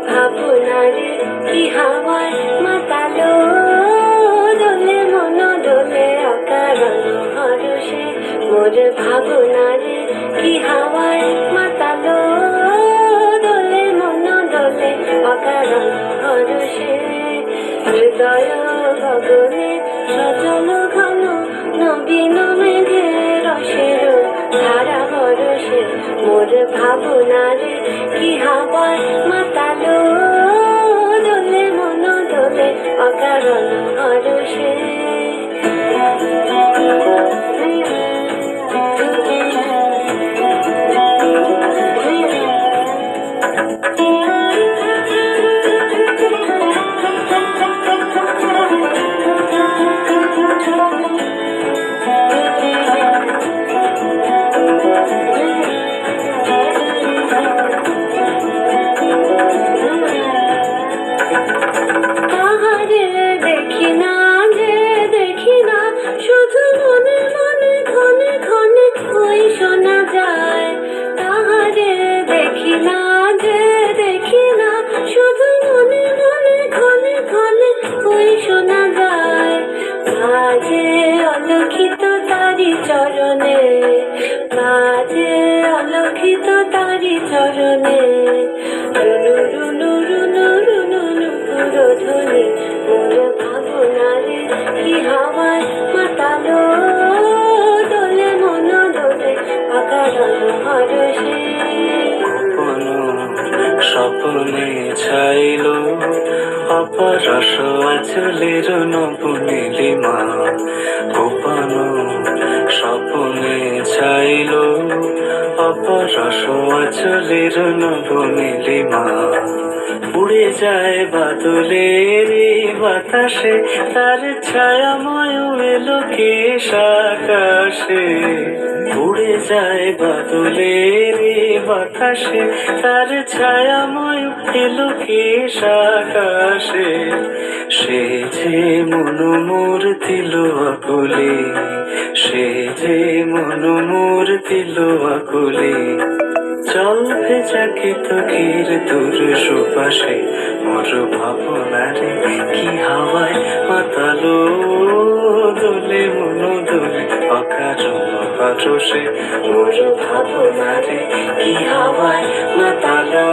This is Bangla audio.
ভাবনারে কি হাওয়ায় মাতালো দোলে মন দোলে অকারণ হরষে মোর ভাবনারে কি হাওয়ায় মাতালো দোলে মন দোলে অকারণ হরষে হৃদয় গগনে সজল ঘন নবীন মেঘে রসের ধারা বরষে মোর ভাবনারে কি হাওয়ায় মাতালো দোলে মন দোলে অকারণ হরষে শুধু মনে মনে ঘনে ঘনে ওই শোনা যায় তাহারে দেখি না যে দেখি না শুধু মনে মনে ঘনে ঘনে ওই শোনা যায় বাজে অলক্ষিত তারি চরণে বাজে অলক্ষিত তারি চরণে রুনু রুনু রুনু রুনু নুপুর ধ্বনি মোর ভাবনারে কি হাওয়ায় মাতালো দোলে মন দোলে অকারণ হরষে স্বপ্নে ছাইল অপরস আচলের নবনীলিমা গোপন স্বপ্নে ছাইল অপরস আচলের নবনীলিমা উড়ে যায় বাদলের বাতাসে তার ছায়াময় এলো কেশ আকাশে উড়ে যায় বাদলের বাতাসে তার ছায়াময় এলো কেশ আকাশে সে যে মন মোর দিল আকুলে সে যে মন মোর দিল আকুলে জল ভেজা কীর তোর সুপাশে মোর ভাবনারে কি হাওয়ায় মাতালো দোলে মন দোলে অকারণ হরষে মোর ভাবনারে কি হাওয়ায় মাতালো